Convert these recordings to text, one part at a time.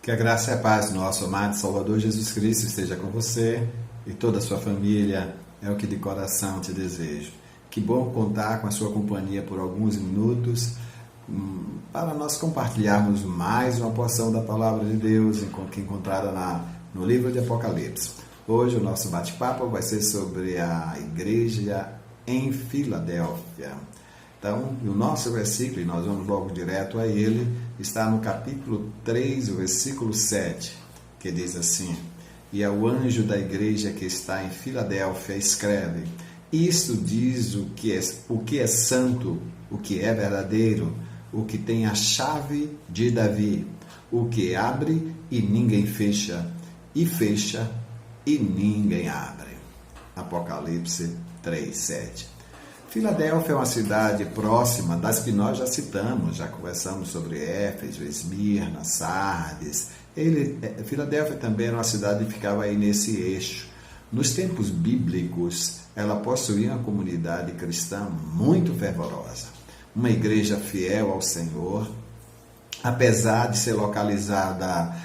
Que a graça e a paz do nosso amado Salvador Jesus Cristo esteja com você e toda a sua família, é o que de coração te desejo. Que bom contar com a sua companhia por alguns minutos para nós compartilharmos mais uma porção da Palavra de Deus encontrada no livro de Apocalipse. Hoje o nosso bate-papo vai ser sobre a igreja em Filadélfia. Então, o nosso versículo, e nós vamos logo direto a ele, está no capítulo 3, o versículo 7, que diz assim: E ao anjo da igreja que está em Filadélfia escreve: Isto diz o que é santo, o que é verdadeiro, o que tem a chave de Davi, o que abre e ninguém fecha, e fecha e ninguém abre. Apocalipse 3, 7. Filadélfia é uma cidade próxima das que nós já citamos, já conversamos sobre Éfeso, Esmirna, Sardes. Filadélfia também era uma cidade que ficava aí nesse eixo. Nos tempos bíblicos, ela possuía uma comunidade cristã muito fervorosa, uma igreja fiel ao Senhor. Apesar de ser localizada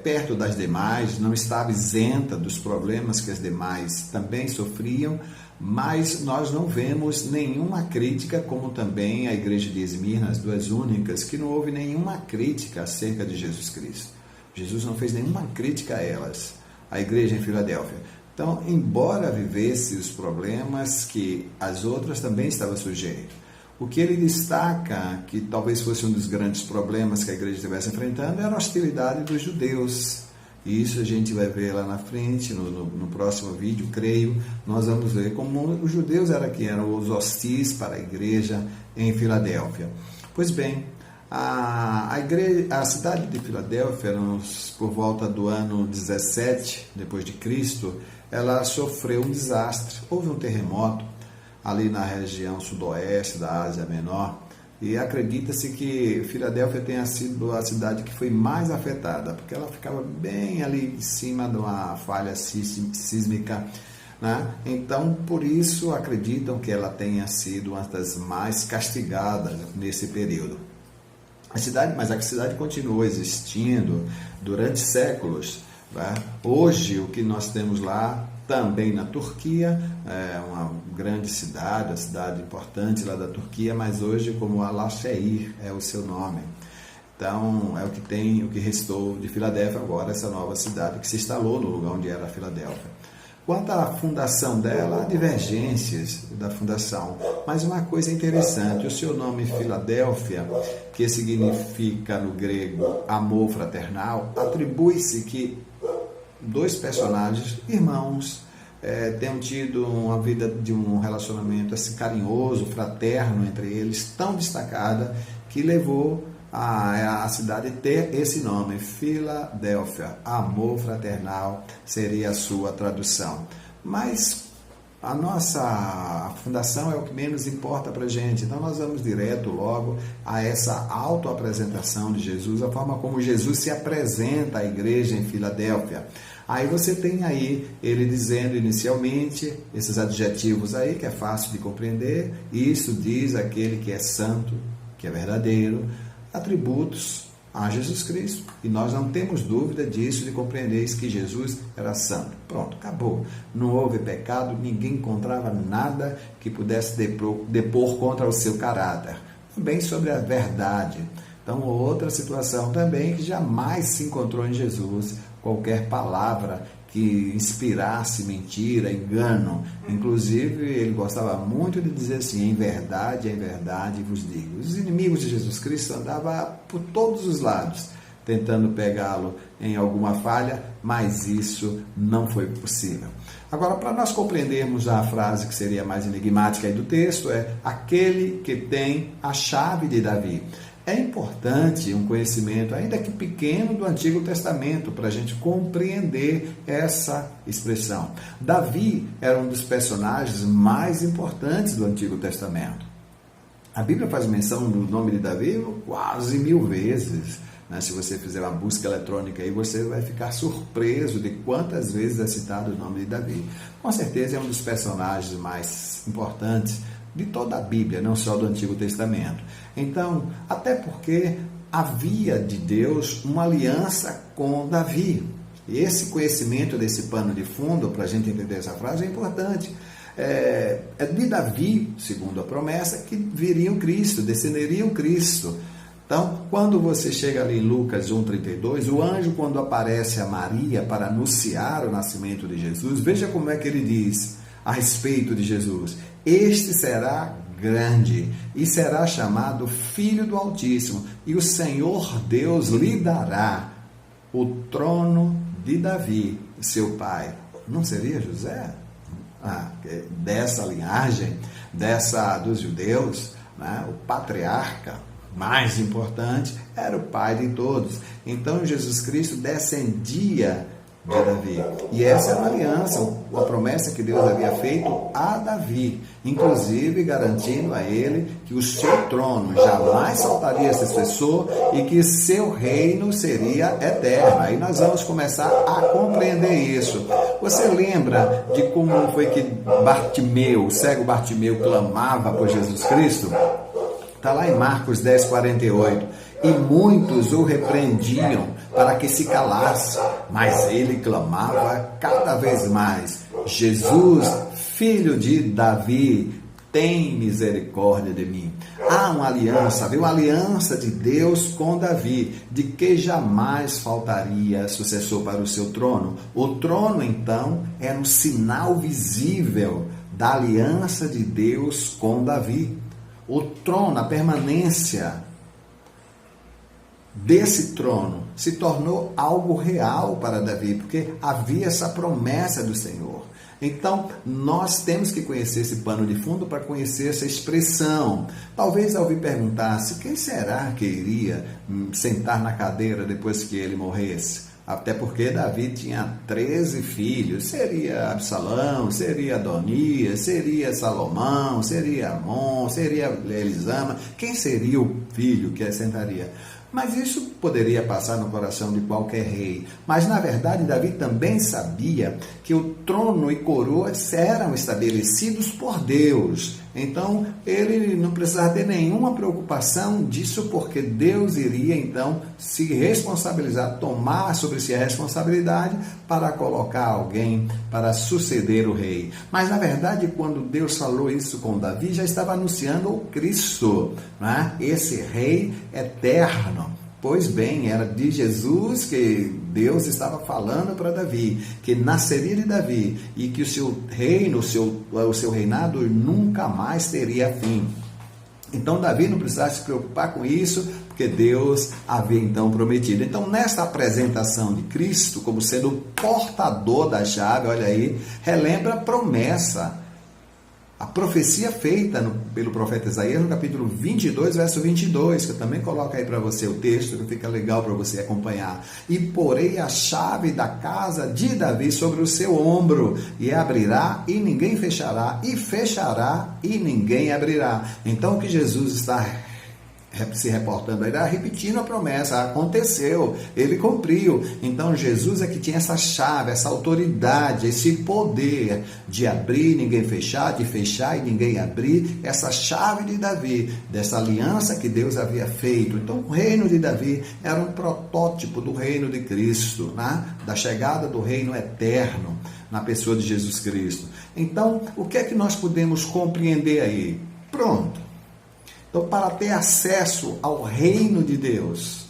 perto das demais, não estava isenta dos problemas que as demais também sofriam, mas nós não vemos nenhuma crítica, como também a igreja de Esmirna, as duas únicas, que não houve nenhuma crítica acerca de Jesus Cristo. Jesus não fez nenhuma crítica a elas, a igreja em Filadélfia. Então, embora vivesse os problemas que as outras também estavam sujeitas, o que ele destaca, que talvez fosse um dos grandes problemas que a igreja estivesse enfrentando, era a hostilidade dos judeus. E isso a gente vai ver lá na frente, no próximo vídeo, creio, nós vamos ver como os judeus eram os hostis para a igreja em Filadélfia. Pois bem, a cidade de Filadélfia, por volta do ano 17 depois de Cristo, ela sofreu um desastre. Houve um terremoto ali na região sudoeste da Ásia Menor, e acredita-se que Filadélfia tenha sido a cidade que foi mais afetada, porque ela ficava bem ali em cima de uma falha sísmica, né? Então, por isso, acreditam que ela tenha sido uma das mais castigadas nesse período. Mas a cidade continuou existindo durante séculos, né? Hoje, o que nós temos lá, também na Turquia, é uma grande cidade, uma cidade importante lá da Turquia, mas hoje como Alaşehir é o seu nome. Então, é o que restou de Filadélfia agora, essa nova cidade que se instalou no lugar onde era a Filadélfia. Quanto à fundação dela, há divergências da fundação, mas uma coisa interessante, o seu nome Filadélfia, que significa no grego amor fraternal, atribui-se que dois personagens, irmãos, tenham tido uma vida de um relacionamento assim, carinhoso, fraterno entre eles, tão destacada, que levou a cidade a ter esse nome, Filadélfia, amor fraternal, seria a sua tradução. Mas a nossa fundação é o que menos importa para a gente, então nós vamos direto logo a essa autoapresentação de Jesus, a forma como Jesus se apresenta à igreja em Filadélfia. Aí você tem aí ele dizendo inicialmente esses adjetivos aí que é fácil de compreender: isso diz aquele que é santo, que é verdadeiro, atributos a Jesus Cristo, e nós não temos dúvida disso, de compreender que Jesus era santo. Pronto, acabou. Não houve pecado, ninguém encontrava nada que pudesse depor contra o seu caráter. Também sobre a verdade. Então, outra situação também que jamais se encontrou em Jesus, qualquer palavra que inspirasse mentira, engano. Inclusive, ele gostava muito de dizer assim: em verdade vos digo. Os inimigos de Jesus Cristo andavam por todos os lados, tentando pegá-lo em alguma falha, mas isso não foi possível. Agora, para nós compreendermos a frase que seria mais enigmática aí do texto, é aquele que tem a chave de Davi. É importante um conhecimento, ainda que pequeno, do Antigo Testamento, para a gente compreender essa expressão. Davi era um dos personagens mais importantes do Antigo Testamento. A Bíblia faz menção do nome de Davi quase 1000 vezes. Né? Se você fizer uma busca eletrônica aí, você vai ficar surpreso de quantas vezes é citado o nome de Davi. Com certeza é um dos personagens mais importantes de toda a Bíblia, não só do Antigo Testamento. Então, até porque havia de Deus uma aliança com Davi. E esse conhecimento desse pano de fundo, para a gente entender essa frase, é importante. É de Davi, segundo a promessa, que viria o Cristo, descenderia o Cristo. Então, quando você chega ali em Lucas 1,32, o anjo, quando aparece a Maria para anunciar o nascimento de Jesus, veja como é que ele diz a respeito de Jesus: este será grande e será chamado Filho do Altíssimo, e o Senhor Deus lhe dará o trono de Davi, seu pai. Não seria José? Dessa linhagem, dos judeus, né? O patriarca mais importante era o pai de todos. Então Jesus Cristo descendia de Davi. E essa é uma aliança, uma promessa que Deus havia feito a Davi, inclusive garantindo a ele que o seu trono jamais saltaria esse sucessor e que seu reino seria eterno. Aí nós vamos começar a compreender isso. Você lembra de como foi que Bartimeu, o cego Bartimeu, clamava por Jesus Cristo? Está lá em Marcos 10,48. E muitos o repreendiam para que se calasse, mas ele clamava cada vez mais: Jesus, filho de Davi, tem misericórdia de mim. Há uma aliança, viu? Uma aliança de Deus com Davi, de que jamais faltaria sucessor para o seu trono. O trono, então, era um sinal visível da aliança de Deus com Davi. O trono, a permanência desse trono se tornou algo real para Davi, porque havia essa promessa do Senhor. Então, nós temos que conhecer esse pano de fundo para conhecer essa expressão. Talvez alguém perguntasse: quem será que iria sentar na cadeira depois que ele morresse? Até porque Davi tinha 13 filhos. Seria Absalão, seria Adonias, seria Salomão, seria Amon, seria Elisama. Quem seria o filho que assentaria? Mas isso poderia passar no coração de qualquer rei. Mas, na verdade, Davi também sabia que o trono e coroas eram estabelecidos por Deus. Então, ele não precisava ter nenhuma preocupação disso, porque Deus iria, então, se responsabilizar, tomar sobre si a responsabilidade para colocar alguém para suceder o rei. Mas, na verdade, quando Deus falou isso com Davi, já estava anunciando o Cristo, né? Esse rei eterno. Pois bem, era de Jesus que Deus estava falando para Davi, que nasceria de Davi e que o seu reino, o seu reinado nunca mais teria fim. Então Davi não precisava se preocupar com isso, porque Deus havia então prometido. Então, nesta apresentação de Cristo como sendo o portador da chave, olha aí, relembra a promessa, a profecia feita pelo profeta Isaías no capítulo 22, verso 22, que eu também coloco aí para você o texto, que fica legal para você acompanhar. E porei a chave da casa de Davi sobre o seu ombro, e abrirá e ninguém fechará, e fechará e ninguém abrirá. Então o que Jesus está se reportando aí, repetindo a promessa, aconteceu, ele cumpriu. Então Jesus é que tinha essa chave, essa autoridade, esse poder de abrir e ninguém fechar, de fechar e ninguém abrir, essa chave de Davi, dessa aliança que Deus havia feito. Então o reino de Davi era um protótipo do reino de Cristo, né? Da chegada do reino eterno na pessoa de Jesus Cristo. Então, o que é que nós podemos compreender aí? Pronto. Então, para ter acesso ao reino de Deus,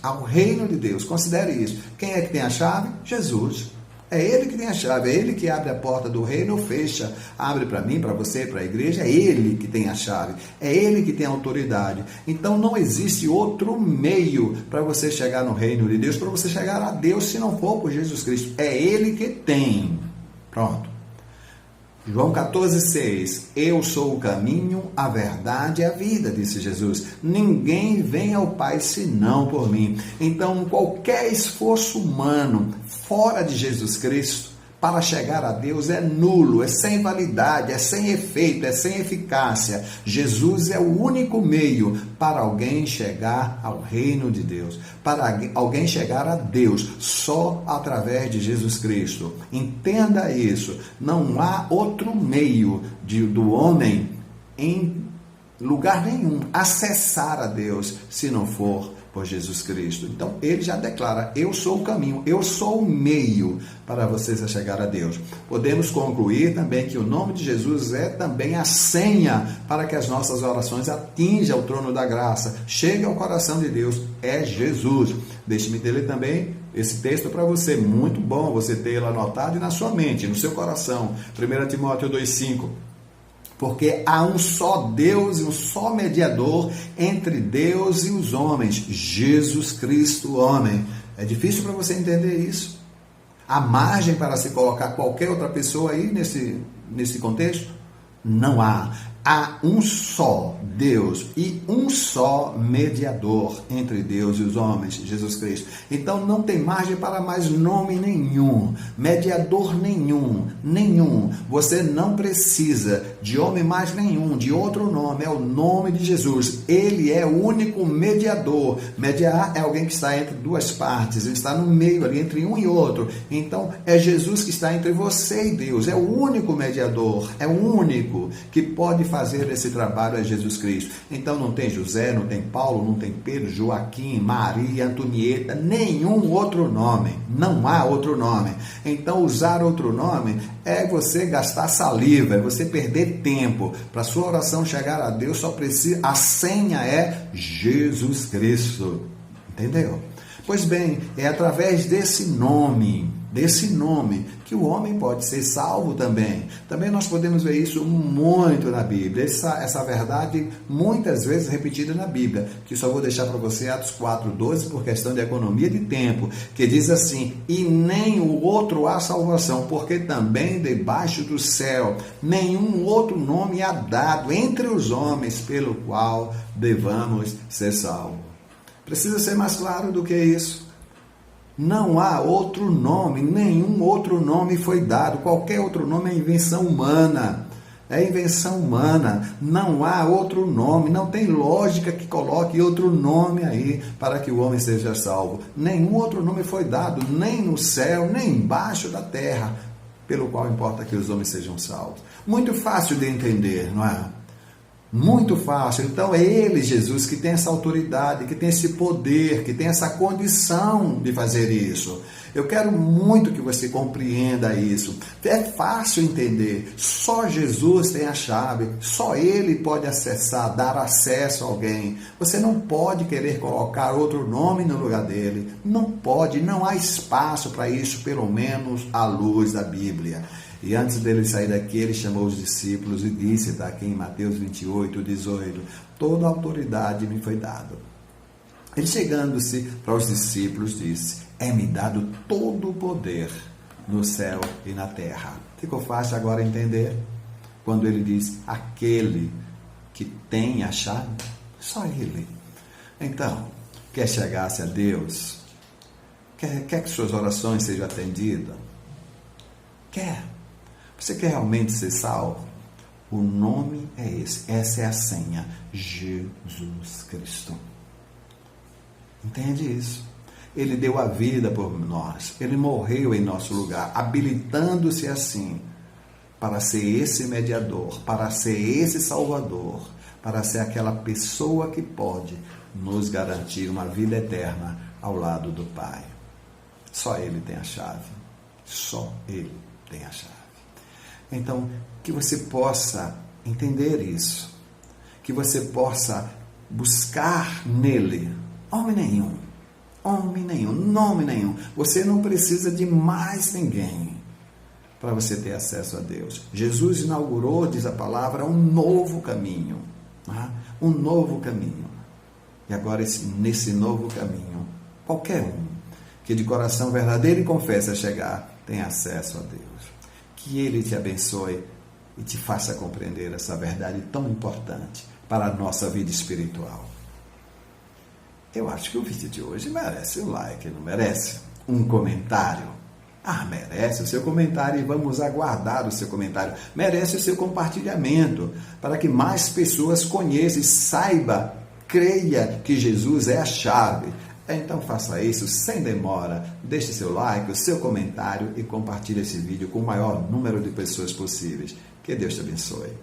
considere isso. Quem é que tem a chave? Jesus. É Ele que tem a chave, é Ele que abre a porta do reino ou fecha. Abre para mim, para você, para a igreja, é Ele que tem a chave, é Ele que tem a autoridade. Então, não existe outro meio para você chegar no reino de Deus, para você chegar a Deus, se não for por Jesus Cristo. É Ele que tem. Pronto. João 14,6, eu sou o caminho, a verdade e a vida, disse Jesus. Ninguém vem ao Pai senão por mim. Então, qualquer esforço humano fora de Jesus Cristo para chegar a Deus é nulo, é sem validade, é sem efeito, é sem eficácia. Jesus é o único meio para alguém chegar ao reino de Deus, para alguém chegar a Deus, só através de Jesus Cristo. Entenda isso, não há outro meio do homem em lugar nenhum acessar a Deus, se não for por Jesus Cristo. Então, ele já declara, eu sou o caminho, eu sou o meio para vocês chegar a Deus. Podemos concluir também que o nome de Jesus é também a senha para que as nossas orações atinjam o trono da graça, cheguem ao coração de Deus, é Jesus. Deixe-me ler também esse texto para você, muito bom você ter ele anotado na sua mente, no seu coração. 1 Timóteo 2,5. Porque há um só Deus e um só mediador entre Deus e os homens, Jesus Cristo, homem. É difícil para você entender isso? Há margem para se colocar qualquer outra pessoa aí nesse contexto? Não há. Há um só Deus e um só mediador entre Deus e os homens, Jesus Cristo. Então não tem margem para mais nome nenhum, mediador nenhum. Você não precisa de homem mais nenhum, de outro nome, é o nome de Jesus. Ele é o único mediador. Mediar é alguém que está entre duas partes, ele está no meio ali, entre um e outro. Então é Jesus que está entre você e Deus, é o único mediador, é o único que pode fazer esse trabalho, é Jesus Cristo. Então não tem José, não tem Paulo, não tem Pedro, Joaquim, Maria, Antonieta, nenhum outro nome, não há outro nome. Então usar outro nome é você gastar saliva, é você perder tempo. Para sua oração chegar a Deus, só precisa, a senha é Jesus Cristo, entendeu? Pois bem, é através desse nome que o homem pode ser salvo também. Também nós podemos ver isso muito na Bíblia, essa verdade muitas vezes repetida na Bíblia, que só vou deixar para você Atos 4,12 por questão de economia de tempo, que diz assim, e nem o outro há salvação, porque também debaixo do céu nenhum outro nome há dado entre os homens pelo qual devamos ser salvos. Precisa ser mais claro do que isso. Não há outro nome, nenhum outro nome foi dado. Qualquer outro nome é invenção humana. É invenção humana. Não há outro nome. Não tem lógica que coloque outro nome aí para que o homem seja salvo. Nenhum outro nome foi dado, nem no céu, nem embaixo da terra, pelo qual importa que os homens sejam salvos. Muito fácil de entender, não é? Muito fácil. Então é ele, Jesus, que tem essa autoridade, que tem esse poder, que tem essa condição de fazer isso. Eu quero muito que você compreenda isso. É fácil entender. Só Jesus tem a chave. Só ele pode acessar, dar acesso a alguém. Você não pode querer colocar outro nome no lugar dele. Não pode, não há espaço para isso, pelo menos à luz da Bíblia. E antes dele sair daqui, ele chamou os discípulos e disse, está aqui em Mateus 28:18, toda a autoridade me foi dada. Ele chegando-se para os discípulos disse, é-me dado todo o poder no céu e na terra. Ficou fácil agora entender? Quando ele diz, aquele que tem a chave, só ele. Então, quer chegar-se a Deus? Quer que suas orações sejam atendidas? Quer? Você quer realmente ser salvo? O nome é esse. Essa é a senha. Jesus Cristo. Entende isso? Ele deu a vida por nós. Ele morreu em nosso lugar, habilitando-se assim para ser esse mediador, para ser esse salvador, para ser aquela pessoa que pode nos garantir uma vida eterna ao lado do Pai. Só Ele tem a chave. Só Ele tem a chave. Então, que você possa entender isso, que você possa buscar nele, nome nenhum, nome nenhum. Você não precisa de mais ninguém para você ter acesso a Deus. Jesus inaugurou, diz a palavra, um novo caminho, um novo caminho. E agora, nesse novo caminho, qualquer um que de coração verdadeiro e confessa chegar, tem acesso a Deus. Que Ele te abençoe e te faça compreender essa verdade tão importante para a nossa vida espiritual. Eu acho que o vídeo de hoje merece um like, não merece? Um comentário? Merece o seu comentário e vamos aguardar o seu comentário. Merece o seu compartilhamento para que mais pessoas conheçam e saibam, creia que Jesus é a chave. Então faça isso sem demora, deixe seu like, o seu comentário e compartilhe esse vídeo com o maior número de pessoas possíveis. Que Deus te abençoe.